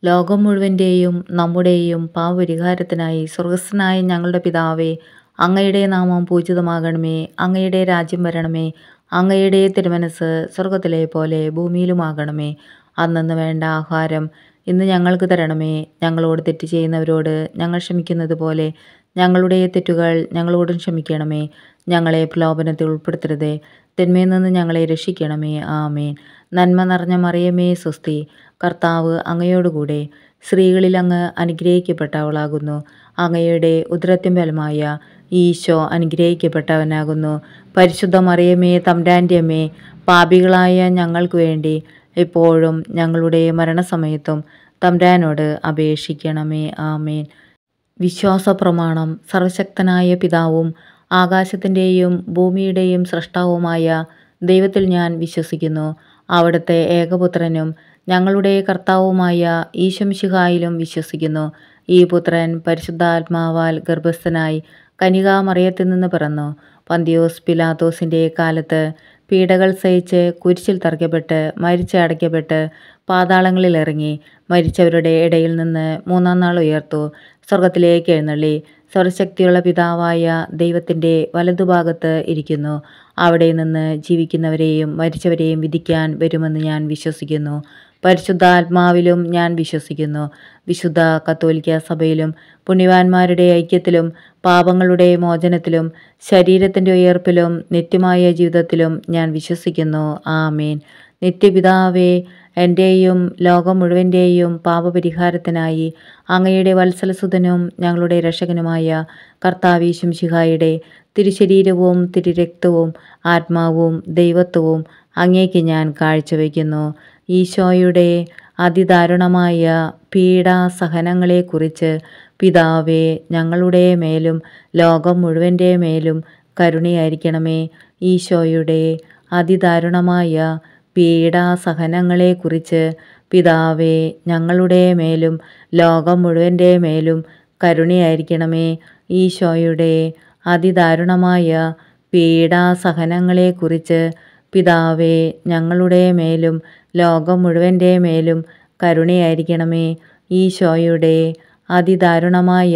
ലോകം മുഴുവൻ്റെയും നമ്മുടെയും പാപപരിഹാരത്തിനായി സ്വർഗസ്ഥനായ ഞങ്ങളുടെ പിതാവേ, അങ്ങയുടെ നാമം പൂജിതമാകണമേ. അങ്ങയുടെ രാജ്യം വരണമേ. അങ്ങയുടെ തിരുമനസ്സ് സ്വർഗത്തിലെ പോലെ ഭൂമിയിലുമാകണമേ. അന്നന്ന് വേണ്ട ആഹാരം ഇന്ന് ഞങ്ങൾക്ക് തരണമേ. ഞങ്ങളോട് തെറ്റ് ചെയ്യുന്നവരോട് ഞങ്ങൾ ക്ഷമിക്കുന്നത് പോലെ ഞങ്ങളുടെ തെറ്റുകൾ ഞങ്ങളോടും ക്ഷമിക്കണമേ. ഞങ്ങളെ പ്രലോഭനത്തിൽ ഉൾപ്പെടുത്തരുതേ, തിന്മയിൽ നിന്ന് ഞങ്ങളെ രക്ഷിക്കണമേ. ആമേൻ. നന്മ നിറഞ്ഞ മറിയമേ സ്വസ്തി, കർത്താവ് അങ്ങയോടുകൂടെ സ്ത്രീകളിൽ അങ്ങ് അനുഗ്രഹിക്കപ്പെട്ടവളാകുന്നു. അങ്ങയുടെ ഉദരത്തിൻ ഫലമായ ഈശോ അനുഗ്രഹിക്കപ്പെട്ടവനാകുന്നു. പരിശുദ്ധ മറിയമേ തമ്പുരാൻ്റെ അമ്മേ, പാപികളായ ഞങ്ങൾക്ക് വേണ്ടി എപ്പോഴും ഞങ്ങളുടെ മരണസമയത്തും തമ്പുരാനോട് അപേക്ഷിക്കണമേ. ആമേൻ. വിശ്വാസ പ്രമാണം. സർവശക്തനായ പിതാവും ആകാശത്തിൻ്റെയും ഭൂമിയുടെയും സ്രഷ്ടാവുമായ ദൈവത്തിൽ ഞാൻ വിശ്വസിക്കുന്നു. അവിടുത്തെ ഏകപുത്രനും ഞങ്ങളുടെ കർത്താവുമായ ഈശോമിശിഹായിലും വിശ്വസിക്കുന്നു. ഈ പുത്രൻ പരിശുദ്ധാത്മാവാൽ ഗർഭസ്ഥനായി കന്യകാമറിയത്തിൽ നിന്ന് പിറന്നു. പന്തിയോസ് പിലാത്തോസിൻ്റെ കാലത്ത് പീഡകൾ സഹിച്ച് കുരിശിൽ തറയ്ക്കപ്പെട്ട് മരിച്ച് അടയ്ക്കപ്പെട്ട് പാതാളങ്ങളിൽ ഇറങ്ങി മരിച്ചവരുടെ ഇടയിൽ നിന്ന് മൂന്നാം നാൾ ഉയർത്തു. സ്വർഗത്തിലേക്ക് എഴുന്നള്ളി സർവശക്തിയുള്ള പിതാവായ ദൈവത്തിൻ്റെ വലതുഭാഗത്ത് ഇരിക്കുന്നു. അവിടെ നിന്ന് ജീവിക്കുന്നവരെയും മരിച്ചവരെയും വിധിക്കാൻ വരുമെന്ന് ഞാൻ വിശ്വസിക്കുന്നു. പരിശുദ്ധാത്മാവിലും ഞാൻ വിശ്വസിക്കുന്നു. വിശുദ്ധ കത്തോലിക്ക സഭയിലും പുണ്യവാന്മാരുടെ ഐക്യത്തിലും പാപങ്ങളുടെ മോചനത്തിലും ശരീരത്തിൻ്റെ ഉയർപ്പിലും നിത്യമായ ജീവിതത്തിലും ഞാൻ വിശ്വസിക്കുന്നു. ആമേൻ. നിത്യപിതാവേ, എൻ്റെയും ലോകം മുഴുവൻ്റെയും പാപപരിഹാരത്തിനായി അങ്ങയുടെ വത്സലസുതനും ഞങ്ങളുടെ രക്ഷകനുമായ കർത്താവ് ഈശോമിശിഹായുടെ തിരുശരീരവും തിരുരക്തവും ആത്മാവും ദൈവത്വവും അങ്ങേക്ക് ഞാൻ കാഴ്ചവെക്കുന്നു. ഈശോയുടെ അതിദാരുണമായ പീഡാസഹനങ്ങളെക്കുറിച്ച് പിതാവേ, ഞങ്ങളുടെ മേലും ലോകം മുഴുവൻ്റെ മേലും കരുണയായിരിക്കണമേ. ഈശോയുടെ അതിദാരുണമായ പീഡാസഹനങ്ങളെക്കുറിച്ച് പിതാവേ, ഞങ്ങളുടെ മേലും ലോകം മുഴുവൻ്റെ മേലും കരുണയായിരിക്കണമേ. ഈശോയുടെ അതിദാരുണമായ പീഡാസഹനങ്ങളെക്കുറിച്ച് പിതാവേ, ഞങ്ങളുടെ മേലും ലോകം മുഴുവൻ്റെ മേലും കരുണയായിരിക്കണമേ. ഈശോയുടെ അതിദാരുണമായ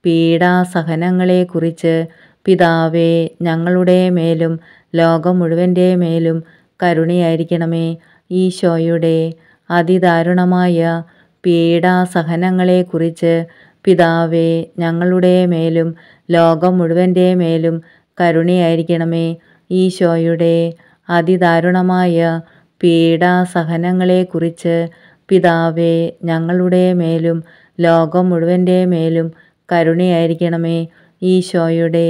പീഡാസഹനങ്ങളെക്കുറിച്ച് പിതാവേ, ഞങ്ങളുടെ മേലും ലോകം മുഴുവൻ്റെ മേലും കരുണയായിരിക്കണമേ. ഈശോയുടെ അതിദാരുണമായ പീഡാസഹനങ്ങളെക്കുറിച്ച് പിതാവേ, ഞങ്ങളുടെ മേലും ലോകം മുഴുവൻ്റെ മേലും കരുണയായിരിക്കണമേ. ഈശോയുടെ അതിദാരുണമായ പീഡാസഹനങ്ങളെക്കുറിച്ച് പിതാവേ, ഞങ്ങളുടെ മേലും ലോകം മുഴുവൻ്റെ മേലും കരുണയായിരിക്കണമേ. ഈശോയുടെ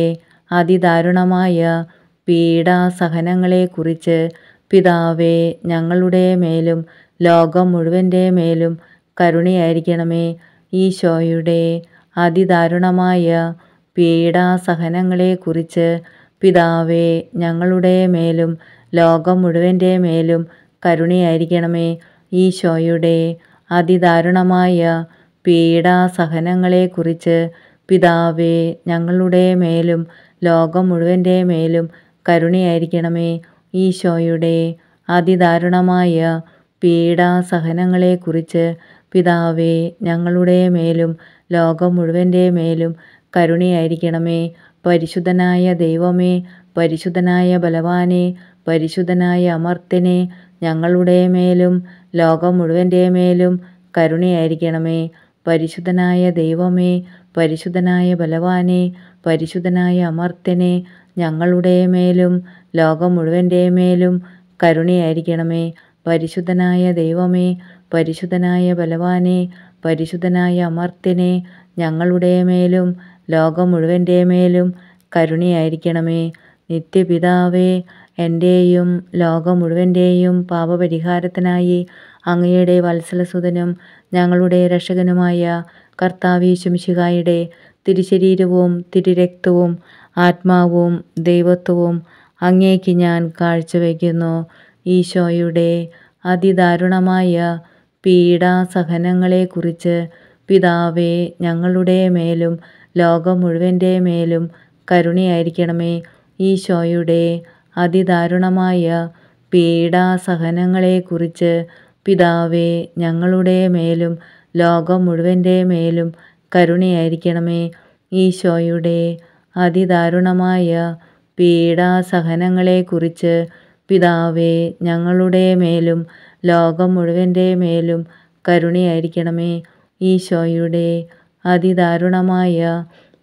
അതിദാരുണമായ പീഡാസഹനങ്ങളെക്കുറിച്ച് പിതാവേ, ഞങ്ങളുടെ മേലും ലോകം മുഴുവൻ്റെ മേലും കരുണയായിരിക്കണമേ. ഈശോയുടെ അതിദാരുണമായ പീഡാസഹനങ്ങളെക്കുറിച്ച് പിതാവേ, ഞങ്ങളുടെ മേലും ലോകം മുഴുവൻ്റെ മേലും കരുണയായിരിക്കണമേ. ഈശോയുടെ അതിദാരുണമായ പീഡാസഹനങ്ങളെക്കുറിച്ച് പിതാവേ, ഞങ്ങളുടെ മേലും ലോകം മുഴുവൻ്റെ മേലും കരുണയായിരിക്കണമേ. ഈശോയുടെ അതിദാരുണമായ പീഡാസഹനങ്ങളെക്കുറിച്ച് പിതാവേ, ഞങ്ങളുടെ മേലും ലോകം മുഴുവൻ്റെ മേലും കരുണയായിരിക്കണമേ. പരിശുദ്ധനായ ദൈവമേ, പരിശുദ്ധനായ ബലവാനെ, പരിശുദ്ധനായ അമർത്യനെ, ഞങ്ങളുടെ മേലും ലോകം മുഴുവൻ്റെ മേലും കരുണയായിരിക്കണമേ. പരിശുദ്ധനായ ദൈവമേ, പരിശുദ്ധനായ ബലവാനെ, പരിശുദ്ധനായ അമർത്യനെ, ഞങ്ങളുടെ മേലും ലോകം മുഴുവൻ്റെ മേലും കരുണയായിരിക്കണമേ. പരിശുദ്ധനായ ദൈവമേ, പരിശുദ്ധനായ ബലവാനെ, പരിശുദ്ധനായ അമർത്യനെ, ഞങ്ങളുടെ മേലും ലോകം മുഴുവൻ്റെ മേലും കരുണയായിരിക്കണമേ. നിത്യപിതാവേ, എൻ്റെയും ലോകം മുഴുവൻ്റെയും പാപപരിഹാരത്തിനായി അങ്ങയുടെ വത്സലസുതനും ഞങ്ങളുടെ രക്ഷകനുമായ കർത്താവ് ഈശോമിശിഹായുടെ തിരുശരീരവും തിരുരക്തവും ആത്മാവും ദൈവത്വവും അങ്ങേക്ക് ഞാൻ കാഴ്ചവെക്കുന്നു. ഈശോയുടെ അതിദാരുണമായ പീഡാസഹനങ്ങളെക്കുറിച്ച് പിതാവേ, ഞങ്ങളുടെ മേലും ലോകം മുഴുവൻ്റെ മേലും കരുണയായിരിക്കണമേ. ഈശോയുടെ അതിദാരുണമായ പീഡാസഹനങ്ങളെക്കുറിച്ച് പിതാവേ, ഞങ്ങളുടെ മേലും ലോകം മുഴുവൻ്റെ മേലും കരുണയായിരിക്കണമേ. ഈശോയുടെ അതിദാരുണമായ പീഡാസഹനങ്ങളെക്കുറിച്ച് പിതാവേ ഞങ്ങളുടെ മേലും ലോകം മുഴുവൻ്റെ മേലും കരുണയായിരിക്കണമേ. ഈശോയുടെ അതിദാരുണമായ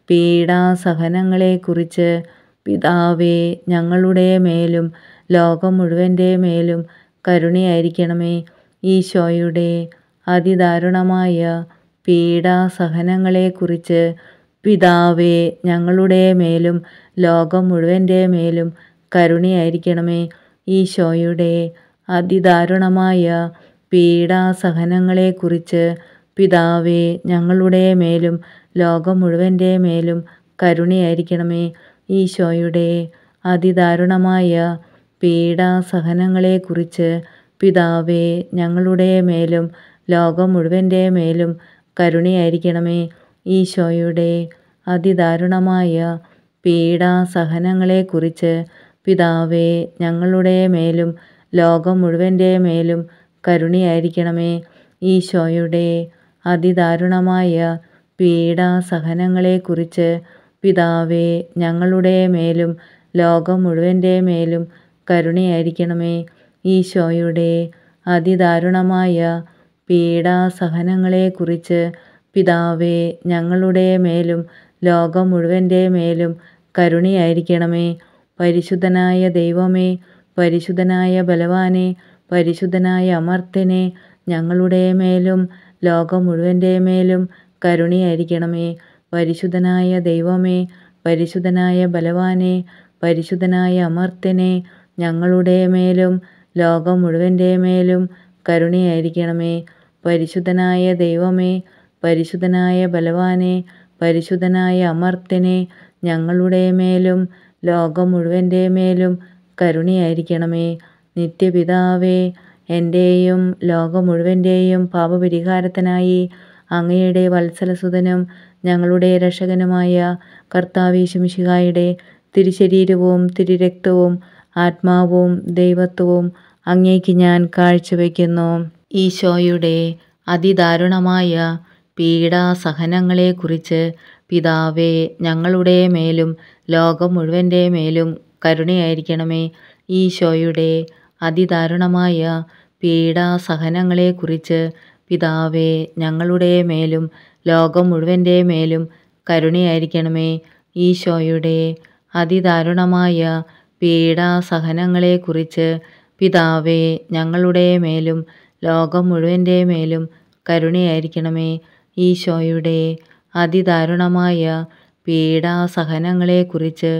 പീഡാസഹനങ്ങളെക്കുറിച്ച് പിതാവേ ഞങ്ങളുടെ മേലും ലോകം മുഴുവൻ്റെ മേലും കരുണയായിരിക്കണമേ. ഈശോയുടെ അതിദാരുണമായ പീഡാസഹനങ്ങളെക്കുറിച്ച് പിതാവേ ഞങ്ങളുടെ മേലും ലോകം മുഴുവൻ്റെ മേലും കരുണയായിരിക്കണമേ. ഈശോയുടെ അതിദാരുണമായ പീഡാസഹനങ്ങളെക്കുറിച്ച് പിതാവേ ഞങ്ങളുടെ മേലും ലോകം മുഴുവൻ്റെ മേലും കരുണയായിരിക്കണമേ. ഈശോയുടെ അതിദാരുണമായ പീഡാസഹനങ്ങളെക്കുറിച്ച് പിതാവേ ഞങ്ങളുടെ മേലും ലോകം മുഴുവൻ്റെ മേലും കരുണയായിരിക്കണമേ. ഈശോയുടെ അതിദാരുണമായ പീഡാസഹനങ്ങളെക്കുറിച്ച് പിതാവേ ഞങ്ങളുടെ മേലും ലോകം മുഴുവൻ്റെ മേലും കരുണയായിരിക്കണമേ. ഈശോയുടെ അതിദാരുണമായ പീഡാസഹനങ്ങളെക്കുറിച്ച് പിതാവേ ഞങ്ങളുടെ മേലും ലോകം മുഴുവൻ്റെ മേലും കരുണയായിരിക്കണമേ. ഈശോയുടെ അതിദാരുണമായ പീഡാസഹനങ്ങളെക്കുറിച്ച് പിതാവേ ഞങ്ങളുടെ മേലും ലോകം മുഴുവൻ്റെ മേലും കരുണയായിരിക്കണമേ. പരിശുദ്ധനായ ദൈവമേ, പരിശുദ്ധനായ ബലവാനെ, പരിശുദ്ധനായ അമർത്യനെ, ഞങ്ങളുടെ മേലും ലോകം മുഴുവൻ്റെ മേലും കരുണയായിരിക്കണമേ. പരിശുദ്ധനായ ദൈവമേ, പരിശുദ്ധനായ ബലവാനെ, പരിശുദ്ധനായ അമർത്യനെ, ഞങ്ങളുടെ മേലും ലോകം മുഴുവൻ്റെ മേലും കരുണയായിരിക്കണമേ. പരിശുദ്ധനായ ദൈവമേ, പരിശുദ്ധനായ ബലവാനെ, പരിശുദ്ധനായ അമർത്യനെ, ഞങ്ങളുടെ മേലും ലോകം മുഴുവൻ്റെ മേലും കരുണയായിരിക്കണമേ. നിത്യപിതാവേ, എൻ്റെയും ലോകം മുഴുവൻ്റെയും പാപപരിഹാരത്തിനായി അങ്ങയുടെ വത്സലസുതനും ഞങ്ങളുടെ രക്ഷകനുമായ കർത്താവീശുമിശിഹായുടെ തിരുശരീരവും തിരുരക്തവും ആത്മാവും ദൈവത്വവും അങ്ങേക്ക് ഞാൻ കാഴ്ചവെക്കുന്നു. ഈശോയുടെ അതിദാരുണമായ പീഡാസഹനങ്ങളെക്കുറിച്ച് പിതാവേ ഞങ്ങളുടെ മേലും ലോകം മുഴുവൻ്റെ മേലും കരുണയായിരിക്കണമേ. ഈശോയുടെ അതിദാരുണമായ പീഡാസഹനങ്ങളെക്കുറിച്ച് പിതാവേ ഞങ്ങളുടെ മേലും ലോകം മുഴുവൻ്റെ മേലും കരുണയായിരിക്കണമേ. ഈശോയുടെ അതിദാരുണമായ പീഡാസഹനങ്ങളെക്കുറിച്ച് പിതാവേ ഞങ്ങളുടെ മേലും ലോകം മുഴുവൻ്റെ മേലും കരുണയായിരിക്കണമേ. ഈശോയുടെ അതിദാരുണമായ പീഡാസഹനങ്ങളെക്കുറിച്ച്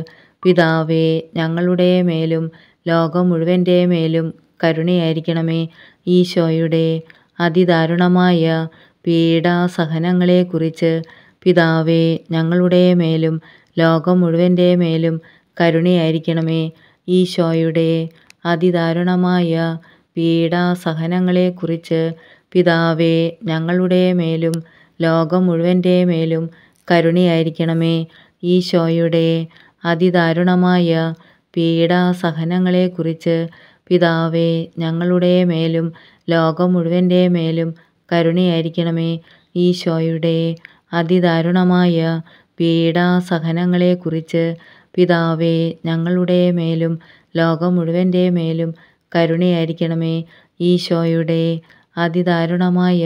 പിതാവേ ഞങ്ങളുടെ മേലും ലോകം മുഴുവൻ്റെ മേലും കരുണയായിരിക്കണമേ. ഈശോയുടെ അതിദാരുണമായ പീഡാസഹനങ്ങളെക്കുറിച്ച് പിതാവേ ഞങ്ങളുടെ മേലും ലോകം മുഴുവൻ്റെ മേലും കരുണയായിരിക്കണമേ. ഈശോയുടെ അതിദാരുണമായ പീഡാസഹനങ്ങളെക്കുറിച്ച് പിതാവേ ഞങ്ങളുടെ മേലും ലോകം മുഴുവൻ്റെ മേലും കരുണയായിരിക്കണമേ. ഈശോയുടെ അതിദാരുണമായ പീഡാസഹനങ്ങളെക്കുറിച്ച് പിതാവേ ഞങ്ങളുടെ മേലും ലോകം മുഴുവൻ്റെ മേലും കരുണയായിരിക്കണമേ. ഈശോയുടെ അതിദാരുണമായ പീഡാസഹനങ്ങളെക്കുറിച്ച് പിതാവേ ഞങ്ങളുടെ മേലും ലോകം മുഴുവൻ്റെ മേലും കരുണയായിരിക്കണമേ. ഈശോയുടെ അതിദാരുണമായ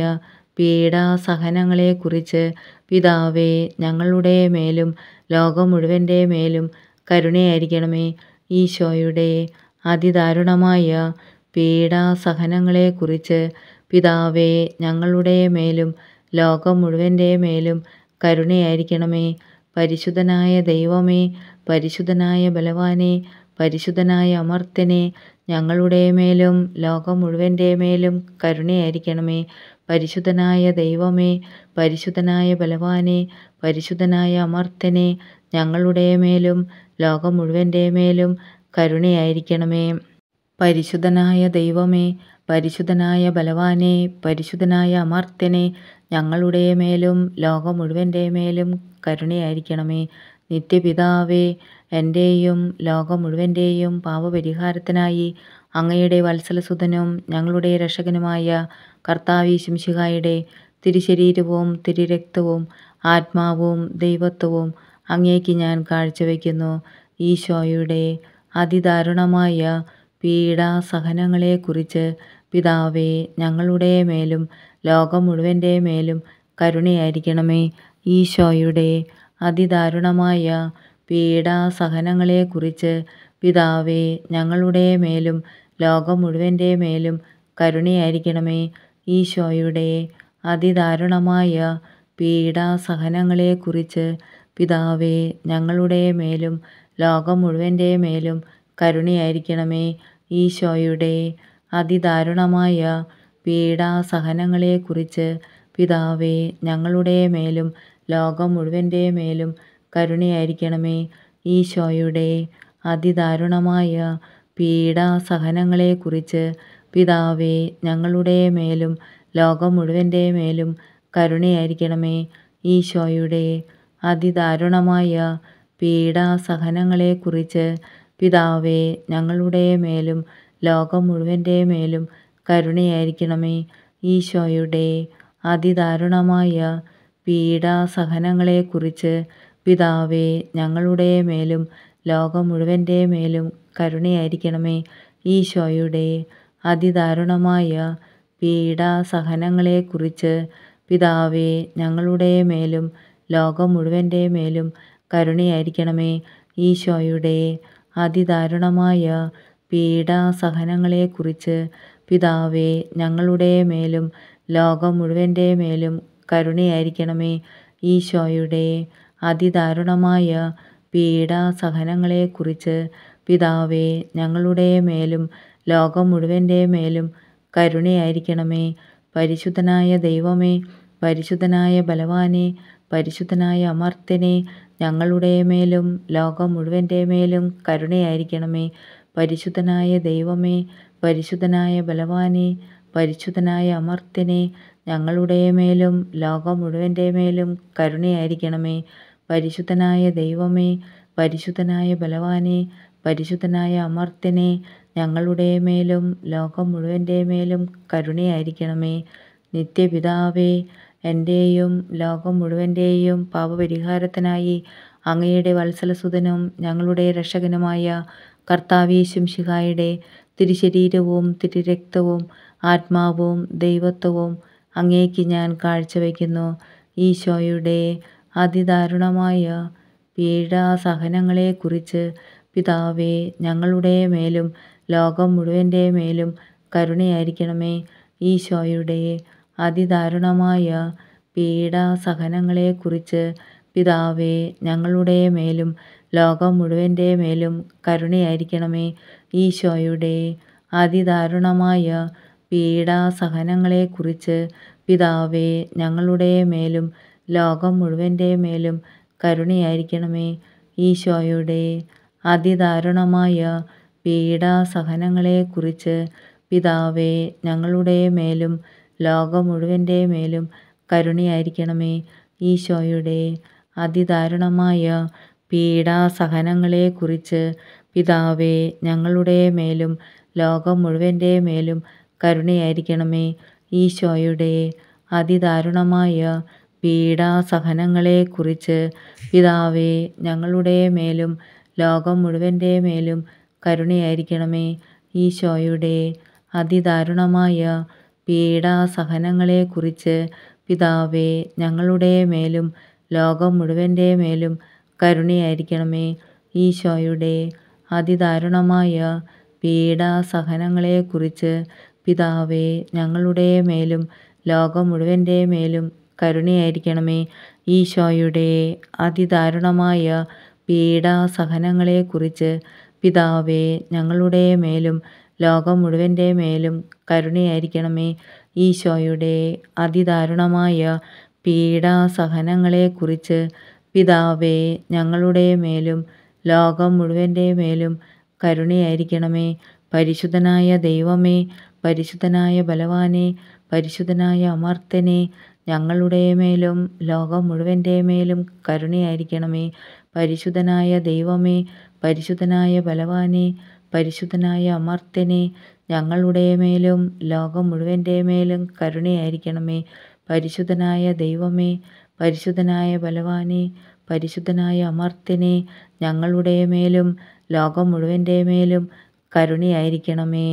പീഡാസഹനങ്ങളെക്കുറിച്ച് പിതാവേ ഞങ്ങളുടെ മേലും ലോകം മുഴുവൻ്റെ മേലും കരുണയായിരിക്കണമേ. ഈശോയുടെ അതിദാരുണമായ പീഡാസഹനങ്ങളെക്കുറിച്ച് പിതാവേ ഞങ്ങളുടെ മേലും ലോകം മുഴുവൻ്റെ മേലും കരുണയായിരിക്കണമേ. പരിശുദ്ധനായ ദൈവമേ, പരിശുദ്ധനായ ബലവാനെ, പരിശുദ്ധനായ അമർത്യനെ, ഞങ്ങളുടെ മേലും ലോകം മുഴുവൻ്റെ മേലും കരുണയായിരിക്കണമേ. പരിശുദ്ധനായ ദൈവമേ, പരിശുദ്ധനായ ബലവാനെ, പരിശുദ്ധനായ അമർത്യനെ, ഞങ്ങളുടെ മേലും ലോകം മുഴുവൻ്റെ മേലും കരുണയായിരിക്കണമേ. പരിശുദ്ധനായ ദൈവമേ, പരിശുദ്ധനായ ബലവാനെ, പരിശുദ്ധനായ അമർത്യനെ, ഞങ്ങളുടെ മേലും ലോകം മുഴുവൻ്റെ മേലും കരുണയായിരിക്കണമേ. നിത്യപിതാവേ, എൻ്റെയും ലോകം മുഴുവൻ്റെയും പാപപരിഹാരത്തിനായി അങ്ങയുടെ വത്സലസുതനും ഞങ്ങളുടെ രക്ഷകനുമായ കർത്താവീശുമിശിഹായുടെ തിരുശരീരവും തിരുരക്തവും ആത്മാവും ദൈവത്വവും അങ്ങേക്ക് ഞാൻ കാഴ്ചവെക്കുന്നു. ഈശോയുടെ അതിദാരുണമായ പീഡാസഹനങ്ങളെക്കുറിച്ച് പിതാവേ, ഞങ്ങളുടെ മേലും ലോകം മുഴുവൻ്റെ മേലും കരുണയായിരിക്കണമേ. ഈശോയുടെ അതിദാരുണമായ പീഡാസഹനങ്ങളെക്കുറിച്ച് പിതാവേ, ഞങ്ങളുടെ മേലും ലോകം മുഴുവൻ്റെ മേലും കരുണയായിരിക്കണമേ. ഈശോയുടെ അതിദാരുണമായ പീഡാസഹനങ്ങളെക്കുറിച്ച് പിതാവേ, ഞങ്ങളുടെ മേലും ലോകം മുഴുവൻ്റെ മേലും കരുണയായിരിക്കണമേ. ഈശോയുടെ അതിദാരുണമായ പീഡാസഹനങ്ങളെക്കുറിച്ച് പിതാവേ, ഞങ്ങളുടെ മേലും ലോകം മുഴുവൻ്റെ മേലും കരുണയായിരിക്കണമേ. ഈശോയുടെ അതിദാരുണമായ പീഡാസഹനങ്ങളെക്കുറിച്ച് പിതാവേ, ഞങ്ങളുടെ മേലും ലോകം മുഴുവൻ്റെ മേലും കരുണയായിരിക്കണമേ. ഈശോയുടെ അതിദാരുണമായ പീഡാസഹനങ്ങളെക്കുറിച്ച് പിതാവേ, ഞങ്ങളുടെ മേലും ലോകം മുഴുവൻ്റെ മേലും കരുണയായിരിക്കണമേ. ഈശോയുടെ അതിദാരുണമായ പീഡാസഹനങ്ങളെക്കുറിച്ച് പിതാവേ, ഞങ്ങളുടെ മേലും ലോകം മുഴുവൻ്റെ മേലും കരുണയായിരിക്കണമേ. ഈശോയുടെ അതിദാരുണമായ പീഡാസഹനങ്ങളെക്കുറിച്ച് പിതാവേ, ഞങ്ങളുടെ മേലും ലോകം മുഴുവൻ്റെ മേലും കരുണയായിരിക്കണമേ. ഈശോയുടെ അതിദാരുണമായ പീഡാസഹനങ്ങളെക്കുറിച്ച് പിതാവേ, ഞങ്ങളുടെ മേലും ലോകം മുഴുവൻ്റെ മേലും കരുണയായിരിക്കണമേ. ഈശോയുടെ അതിദാരുണമായ പീഡാസഹനങ്ങളെക്കുറിച്ച് പിതാവേ, ഞങ്ങളുടെ മേലും ലോകം മുഴുവൻ്റെ മേലും കരുണയായിരിക്കണമേ. പരിശുദ്ധനായ ദൈവമേ, പരിശുദ്ധനായ ബലവാനെ, പരിശുദ്ധനായ അമർത്യനെ, ഞങ്ങളുടെ മേലും ലോകം മുഴുവൻ്റെ മേലും കരുണയായിരിക്കണമേ. പരിശുദ്ധനായ ദൈവമേ, പരിശുദ്ധനായ ബലവാനെ, പരിശുദ്ധനായ അമർത്യനെ, ഞങ്ങളുടെ മേലും ലോകം മുഴുവൻ്റെ മേലും കരുണയായിരിക്കണമേ. പരിശുദ്ധനായ ദൈവമേ, പരിശുദ്ധനായ ബലവാനെ, പരിശുദ്ധനായ അമർത്യനെ, ഞങ്ങളുടെ മേലും ലോകം മുഴുവൻ്റെ മേലും കരുണയായിരിക്കണമേ. നിത്യപിതാവേ, എൻ്റെയും ലോകം മുഴുവൻ്റെയും പാപപരിഹാരത്തിനായി അങ്ങയുടെ വത്സലസുതനും ഞങ്ങളുടെ രക്ഷകനുമായ കർത്താവീശുംശിഹായുടെ തിരുശരീരവും തിരുരക്തവും ആത്മാവും ദൈവത്വവും അങ്ങേക്ക് ഞാൻ കാഴ്ചവെക്കുന്നു. ഈശോയുടെ അതിദാരുണമായ പീഡാസഹനങ്ങളെക്കുറിച്ച് പിതാവേ, ഞങ്ങളുടെ മേലും ലോകം മുഴുവൻ്റെ മേലും കരുണയായിരിക്കണമേ. ഈശോയുടെ അതിദാരുണമായ പീഡാസഹനങ്ങളെക്കുറിച്ച് പിതാവേ, ഞങ്ങളുടെ മേലും ലോകം മുഴുവൻ്റെ മേലും കരുണയായിരിക്കണമേ. ഈശോയുടെ അതിദാരുണമായ പീഡാസഹനങ്ങളെക്കുറിച്ച് പിതാവേ, ഞങ്ങളുടെ മേലും ലോകം മുഴുവൻ്റെ മേലും കരുണയായിരിക്കണമേ. ഈശോയുടെ അതിദാരുണമായ പീഡാസഹനങ്ങളെക്കുറിച്ച് പിതാവേ, ഞങ്ങളുടെ മേലും ലോകം മുഴുവൻ്റെ മേലും കരുണയായിരിക്കണമേ. ഈശോയുടെ അതിദാരുണമായ പീഡാസഹനങ്ങളെക്കുറിച്ച് പിതാവേ, ഞങ്ങളുടെ മേലും ലോകം മുഴുവൻ്റെ മേലും കരുണയായിരിക്കണമേ. ഈശോയുടെ അതിദാരുണമായ പീഡാസഹനങ്ങളെക്കുറിച്ച് പിതാവേ, ഞങ്ങളുടെ മേലും ലോകം മുഴുവൻ്റെ മേലും കരുണയായിരിക്കണമേ. ഈശോയുടെ അതിദാരുണമായ പീഡാസഹനങ്ങളെക്കുറിച്ച് പിതാവേ, ഞങ്ങളുടെ മേലും ലോകം മുഴുവൻ്റെ മേലും കരുണയായിരിക്കണമേ. ഈശോയുടെ അതിദാരുണമായ പീഡാസഹനങ്ങളെക്കുറിച്ച് പിതാവേ, ഞങ്ങളുടെ മേലും ലോകം മുഴുവൻ്റെ മേലും കരുണയായിരിക്കണമേ. ഈശോയുടെ അതിദാരുണമായ പീഡാസഹനങ്ങളെക്കുറിച്ച് പിതാവേ, ഞങ്ങളുടെ മേലും ലോകം മുഴുവൻ്റെ മേലും കരുണയായിരിക്കണമേ. ഈശോയുടെ അതിദാരുണമായ പീഡാസഹനങ്ങളെക്കുറിച്ച് പിതാവേ, ഞങ്ങളുടെ മേലും ലോകം മുഴുവൻ്റെ മേലും കരുണയായിരിക്കണമേ. പരിശുദ്ധനായ ദൈവമേ, പരിശുദ്ധനായ ബലവാനെ, പരിശുദ്ധനായ അമർത്യനെ, ഞങ്ങളുടെ മേലും ലോകം മുഴുവൻ്റെ മേലും കരുണയായിരിക്കണമേ. പരിശുദ്ധനായ ദൈവമേ, പരിശുദ്ധനായ ബലവാനെ, പരിശുദ്ധനായ അമർത്യനെ, ഞങ്ങളുടെ മേലും ലോകം മുഴുവൻ്റെ മേലും കരുണയായിരിക്കണമേ. പരിശുദ്ധനായ ദൈവമേ, പരിശുദ്ധനായ ബലവാനെ, പരിശുദ്ധനായ അമർത്യനെ, ഞങ്ങളുടെ മേലും ലോകം മുഴുവൻ്റെ മേലും കരുണയായിരിക്കണമേ.